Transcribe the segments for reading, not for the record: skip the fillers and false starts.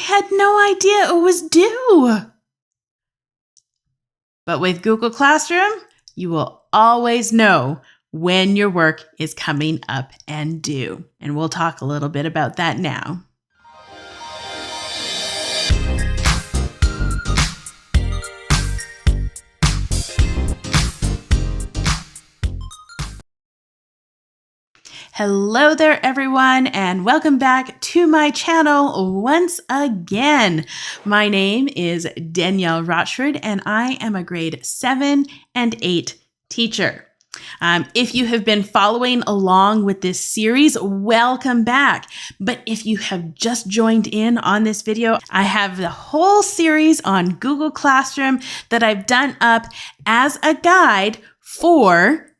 had no idea it was due. But with Google Classroom, you will always know when your work is coming up and due. And we'll talk a little bit about that now. Hello there, everyone, and welcome back to my channel once again. My name is Danielle Rochford, and I am a grade 7 and 8 teacher. If you have been following along with this series, welcome back. But if you have just joined in on this video, I have the whole series on Google Classroom that I've done up as a guide for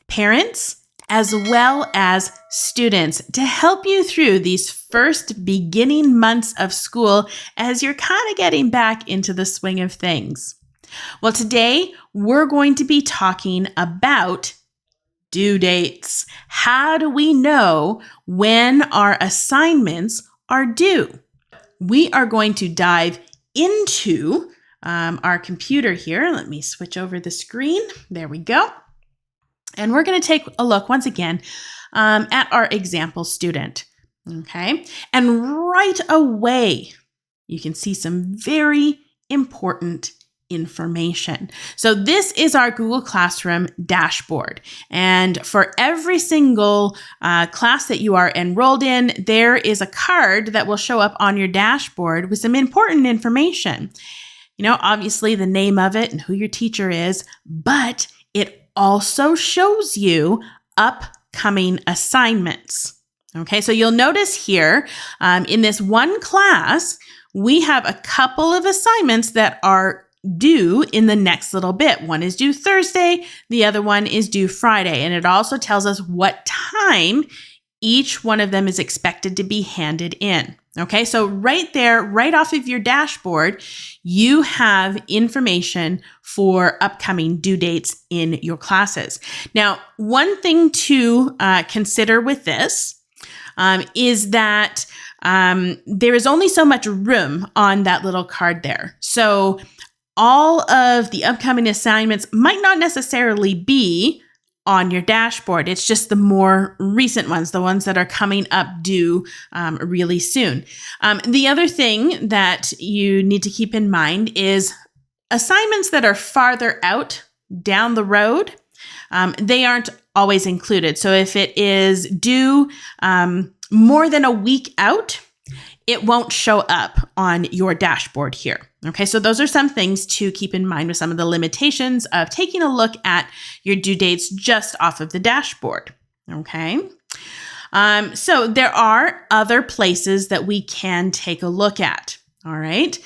parents as well as students to help you through these first beginning months of school as you're kind of getting back into the swing of things. Well, today we're going to be talking about due dates. How do we know when our assignments are due? We are going to dive into our computer here. Let me switch over the screen. There we go. And we're going to take a look once again at our example student. Okay. And right away, you can see some very important information. So this is our Google Classroom dashboard. And for every single class that you are enrolled in, there is a card that will show up on your dashboard with some important information. You know, obviously the name of it and who your teacher is, but it also shows you upcoming assignments. Okay, so you'll notice here in this one class, we have a couple of assignments that are due in the next little bit. One is due Thursday, the other one is due Friday, and it also tells us what time each one of them is expected to be handed in. Okay, so right there, right off of your dashboard, you have information for upcoming due dates in your classes. Now, one thing to consider with this is that there is only so much room on that little card there. So all of the upcoming assignments might not necessarily be on your dashboard. It's just the more recent ones, the ones that are coming up due really soon. The other thing that you need to keep in mind is assignments that are farther out down the road, they aren't always included. So if it is due more than a week out, it won't show up on your dashboard here. Okay, so those are some things to keep in mind with some of the limitations of taking a look at your due dates just off of the dashboard. Okay, so there are other places that we can take a look at. All right,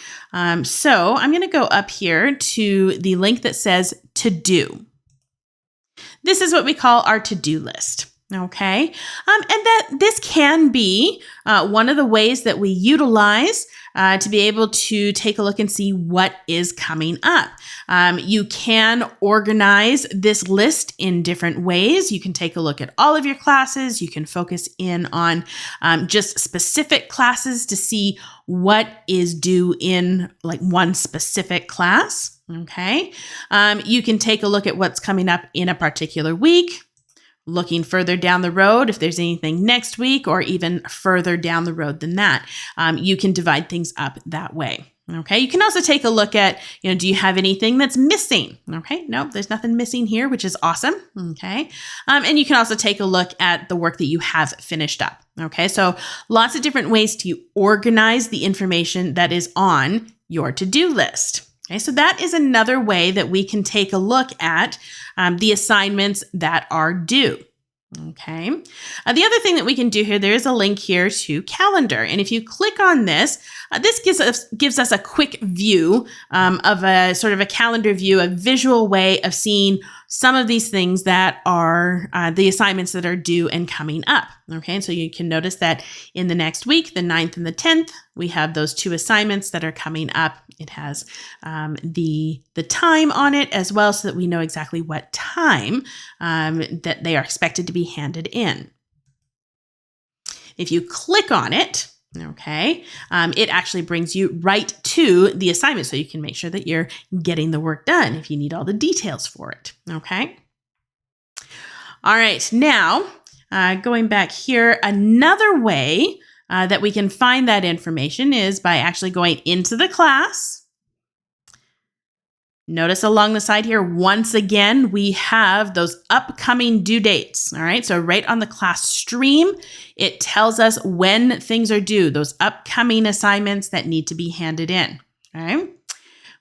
so I'm going to go up here to the link that says to do. This is what we call our to-do list. Okay, and that this can be one of the ways that we utilize to be able to take a look and see what is coming up. You can organize this list in different ways. You can take a look at all of your classes. You can focus in on just specific classes to see what is due in like one specific class. Okay, you can take a look at what's coming up in a particular week. Looking further down the road, if there's anything next week or even further down the road than that, you can divide things up that way. Okay, you can also take a look at, do you have anything that's missing? Okay, nope, there's nothing missing here, which is awesome. Okay, and you can also take a look at the work that you have finished up. Okay, so lots of different ways to organize the information that is on your to-do list. Okay, so that is another way that we can take a look at the assignments that are due. Okay. The other thing that we can do here, there is a link here to calendar. And if you click on this, this gives us a quick view of a sort of a calendar view, a visual way of seeing some of these things that are the assignments that are due and coming up. Okay. And so you can notice that in the next week, the 9th and the 10th, we have those two assignments that are coming up. It has the time on it as well, so that we know exactly what time that they are expected to be handed in. If you click on it, Okay, it actually brings you right to the assignment so you can make sure that you're getting the work done if you need all the details for it. Okay. All right, now going back here, another way that we can find that information is by actually going into the class. Notice along the side here, once again, we have those upcoming due dates. All right, so right on the class stream, it tells us when things are due, those upcoming assignments that need to be handed in. All right.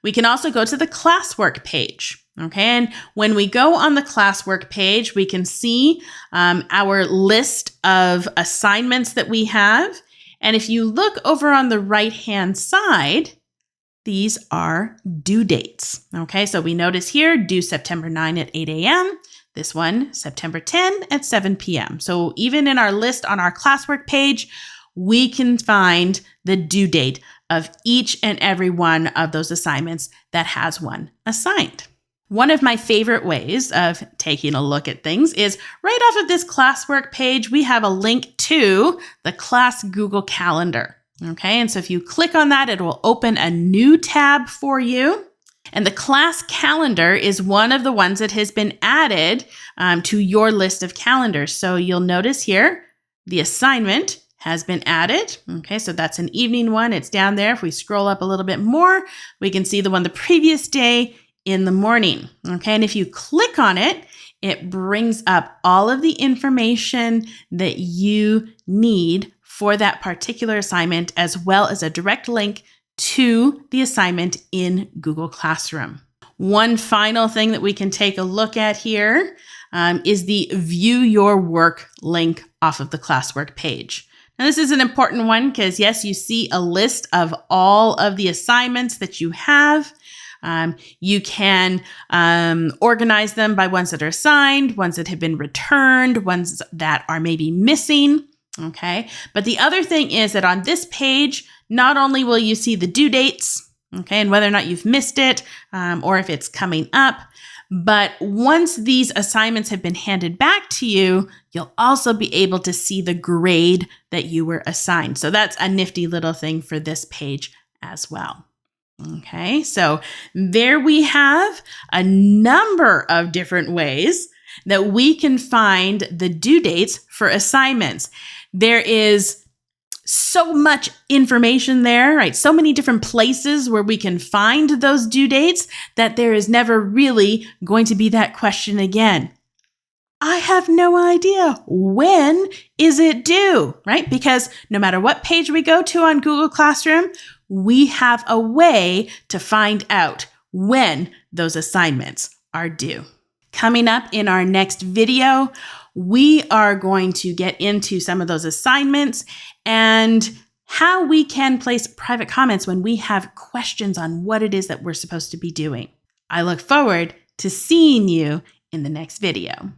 We can also go to the classwork page. Okay, and when we go on the classwork page, we can see our list of assignments that we have. And if you look over on the right-hand side, these are due dates. Okay, so we notice here, due September 9 at 8 a.m. This one, September 10 at 7 p.m. So even in our list on our classwork page, we can find the due date of each and every one of those assignments that has one assigned. One of my favorite ways of taking a look at things is right off of this classwork page, we have a link to the class Google Calendar. Okay, and so if you click on that, it will open a new tab for you. And the class calendar is one of the ones that has been added to your list of calendars. So you'll notice here, the assignment has been added. Okay, so that's an evening one. It's down there. If we scroll up a little bit more, we can see the one the previous day in the morning. Okay, and if you click on it, it brings up all of the information that you need for that particular assignment, as well as a direct link to the assignment in Google Classroom. One final thing that we can take a look at here is the View Your Work link off of the classwork page. Now, this is an important one because, yes, you see a list of all of the assignments that you have. You can organize them by ones that are assigned, ones that have been returned, ones that are maybe missing. Okay, but the other thing is that on this page, not only will you see the due dates, okay, and whether or not you've missed it or if it's coming up, but once these assignments have been handed back to you, you'll also be able to see the grade that you were assigned. So that's a nifty little thing for this page as well. Okay, so there we have a number of different ways that we can find the due dates for assignments. There is so much information there, right? So many different places where we can find those due dates that there is never really going to be that question again. I have no idea. When is it due, right? Because no matter what page we go to on Google Classroom, we have a way to find out when those assignments are due. Coming up in our next video, we are going to get into some of those assignments and how we can place private comments when we have questions on what it is that we're supposed to be doing. I look forward to seeing you in the next video.